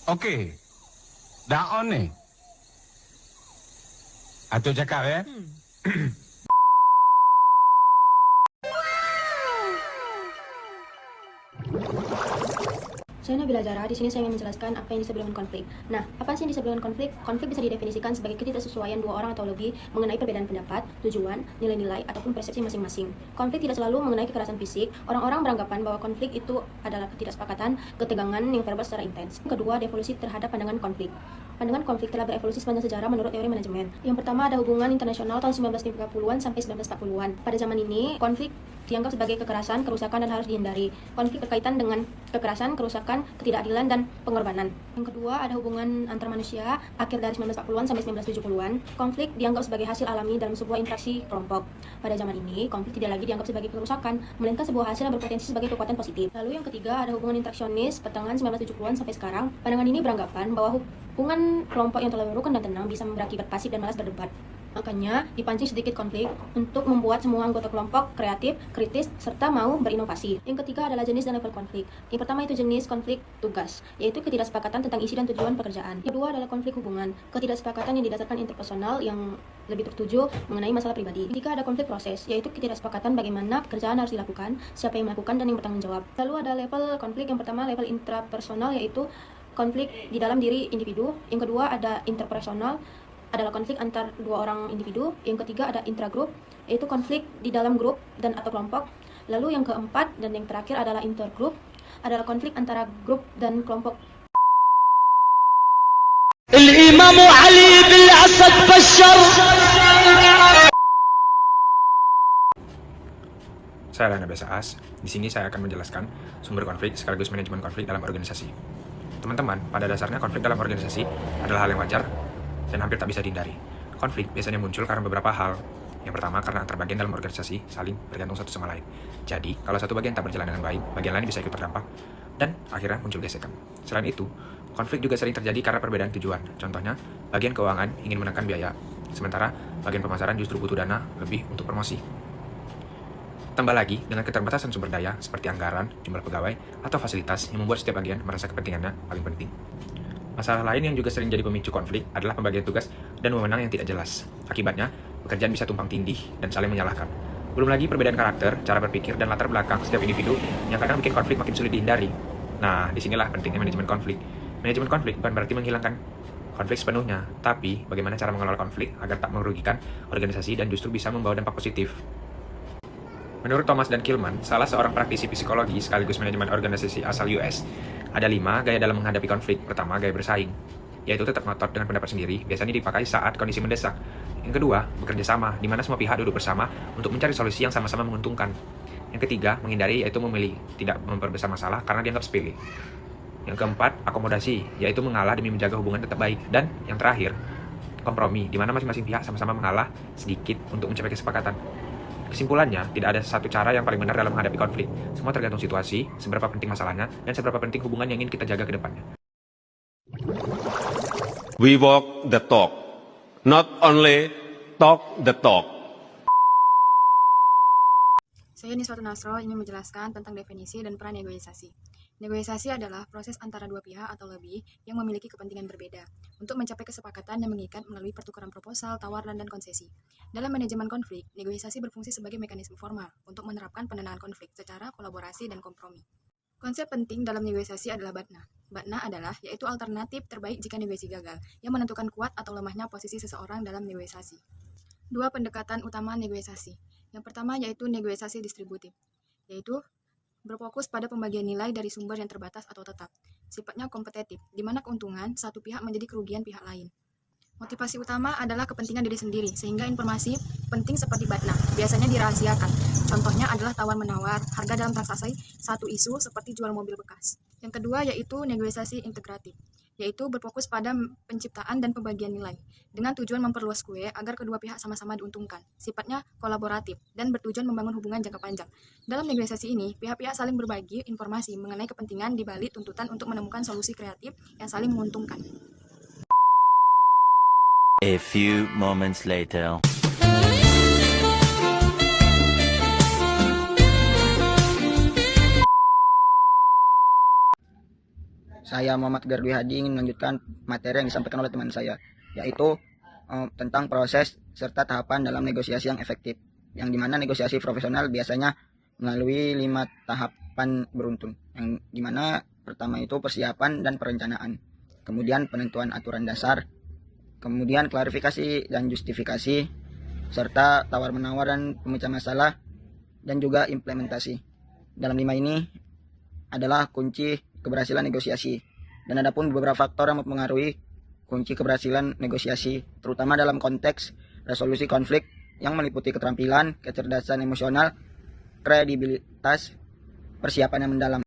Okey. Dah on ni. Atuk cakap ya. Saya Nabila Zara, di sini saya ingin menjelaskan apa yang disebut dengan konflik. Nah, apa sih yang disebut dengan konflik? Konflik bisa didefinisikan sebagai ketidaksesuaian dua orang atau lebih mengenai perbedaan pendapat, tujuan, nilai-nilai, ataupun persepsi masing-masing. Konflik tidak selalu mengenai kekerasan fisik. Orang-orang beranggapan bahwa konflik itu adalah ketidaksepakatan, ketegangan yang verbal secara intens. Kedua, devolusi terhadap pandangan konflik. Pandangan konflik telah berevolusi sepanjang sejarah menurut teori manajemen. Yang pertama ada hubungan internasional tahun 1930-an sampai 1940-an. Pada zaman ini, konflik dianggap sebagai kekerasan, kerusakan, dan harus dihindari. Konflik berkaitan dengan kekerasan, kerusakan, ketidakadilan, dan pengorbanan. Yang kedua, ada hubungan antar manusia akhir dari 1940-an sampai 1970-an. Konflik dianggap sebagai hasil alami dalam sebuah interaksi kelompok. Pada zaman ini, konflik tidak lagi dianggap sebagai kerusakan, melainkan sebuah hasil yang berpotensi sebagai kekuatan positif. Lalu yang ketiga, ada hubungan interaksionis pertengahan 1970-an sampai sekarang. Pandangan ini beranggapan bahwa hubungan kelompok yang terlalu rukun dan tenang bisa berakibat pasif dan malas berdebat. Makanya, dipancing sedikit konflik untuk membuat semua anggota kelompok kreatif, kritis, serta mau berinovasi. Yang ketiga adalah jenis dan level konflik. Yang pertama itu jenis konflik tugas, yaitu ketidaksepakatan tentang isi dan tujuan pekerjaan. Yang kedua adalah konflik hubungan, ketidaksepakatan yang didasarkan interpersonal yang lebih tertuju mengenai masalah pribadi. Yang ketiga ada konflik proses, yaitu ketidaksepakatan bagaimana pekerjaan harus dilakukan, siapa yang melakukan, dan yang bertanggung jawab. Lalu ada level konflik yang pertama, level intrapersonal, yaitu konflik di dalam diri individu. Yang kedua ada interpersonal, adalah konflik antar dua orang individu. Yang ketiga ada intragrup, yaitu konflik di dalam grup dan atau kelompok. Lalu yang keempat dan yang terakhir adalah intergrup, adalah konflik antara grup dan kelompok. الإمام علي بالأسد بشر. Saya Lana Biasa As. Di sini saya akan menjelaskan sumber konflik sekaligus manajemen konflik dalam organisasi. Teman-teman, pada dasarnya konflik dalam organisasi adalah hal yang wajar dan hampir tak bisa dihindari. Konflik biasanya muncul karena beberapa hal. Yang pertama, karena antar bagian dalam organisasi saling bergantung satu sama lain. Jadi, kalau satu bagian tak berjalan dengan baik, bagian lain bisa ikut terdampak, dan akhirnya muncul gesekan. Selain itu, konflik juga sering terjadi karena perbedaan tujuan. Contohnya, bagian keuangan ingin menekan biaya, sementara bagian pemasaran justru butuh dana lebih untuk promosi. Tambah lagi, dengan keterbatasan sumber daya, seperti anggaran, jumlah pegawai, atau fasilitas yang membuat setiap bagian merasa kepentingannya paling penting. Masalah lain yang juga sering jadi pemicu konflik adalah pembagian tugas dan wewenang yang tidak jelas. Akibatnya, pekerjaan bisa tumpang tindih dan saling menyalahkan. Belum lagi perbedaan karakter, cara berpikir, dan latar belakang setiap individu yang kadang bikin konflik makin sulit dihindari. Nah, disinilah pentingnya manajemen konflik. Manajemen konflik bukan berarti menghilangkan konflik sepenuhnya, tapi bagaimana cara mengelola konflik agar tak merugikan organisasi dan justru bisa membawa dampak positif. Menurut Thomas dan Kilman, salah seorang praktisi psikologi sekaligus manajemen organisasi asal US, ada 5 gaya dalam menghadapi konflik. Pertama, gaya bersaing, yaitu tetap ngotot dengan pendapat sendiri, biasanya dipakai saat kondisi mendesak. Yang kedua, bekerja sama, di mana semua pihak duduk bersama untuk mencari solusi yang sama-sama menguntungkan. Yang ketiga, menghindari, yaitu memilih tidak memperbesar masalah karena dianggap sepele. Yang keempat, akomodasi, yaitu mengalah demi menjaga hubungan tetap baik. Dan yang terakhir, kompromi, di mana masing-masing pihak sama-sama mengalah sedikit untuk mencapai kesepakatan. Kesimpulannya, tidak ada satu cara yang paling benar dalam menghadapi konflik. Semua tergantung situasi, seberapa penting masalahnya, dan seberapa penting hubungan yang ingin kita jaga ke depannya. We walk the talk, not only talk the talk. Saya Niswatun Nasro ingin menjelaskan tentang definisi dan peran negosiasi. Negosiasi adalah proses antara dua pihak atau lebih yang memiliki kepentingan berbeda untuk mencapai kesepakatan yang mengikat melalui pertukaran proposal, tawaran, dan konsesi. Dalam manajemen konflik, negosiasi berfungsi sebagai mekanisme formal untuk menerapkan penanganan konflik secara kolaborasi dan kompromi. Konsep penting dalam negosiasi adalah BATNA. BATNA adalah yaitu alternatif terbaik jika negosiasi gagal, yang menentukan kuat atau lemahnya posisi seseorang dalam negosiasi. Dua pendekatan utama negosiasi. Yang pertama yaitu negosiasi distributif, yaitu berfokus pada pembagian nilai dari sumber yang terbatas atau tetap. Sifatnya kompetitif, di mana keuntungan satu pihak menjadi kerugian pihak lain. Motivasi utama adalah kepentingan diri sendiri, sehingga informasi penting seperti BATNA biasanya dirahasiakan. Contohnya adalah tawar-menawar, harga dalam transaksi satu isu seperti jual mobil bekas. Yang kedua yaitu negosiasi integratif, yaitu berfokus pada penciptaan dan pembagian nilai, dengan tujuan memperluas kue agar kedua pihak sama-sama diuntungkan. Sifatnya kolaboratif dan bertujuan membangun hubungan jangka panjang. Dalam negosiasi ini, pihak-pihak saling berbagi informasi mengenai kepentingan di balik tuntutan untuk menemukan solusi kreatif yang saling menguntungkan. A few moments later. Saya Muhammad Gardwi Hadi ingin melanjutkan materi yang disampaikan oleh teman saya, yaitu tentang proses serta tahapan dalam negosiasi yang efektif, yang dimana negosiasi profesional biasanya melalui 5 tahapan beruntun, yang dimana pertama itu persiapan dan perencanaan, kemudian penentuan aturan dasar, kemudian klarifikasi dan justifikasi, serta tawar-menawar dan pemecah masalah, dan juga implementasi. Dalam 5 ini adalah kunci keberhasilan negosiasi, dan ada pun beberapa faktor yang mempengaruhi kunci keberhasilan negosiasi, terutama dalam konteks resolusi konflik yang meliputi keterampilan, kecerdasan emosional, kredibilitas, persiapan yang mendalam.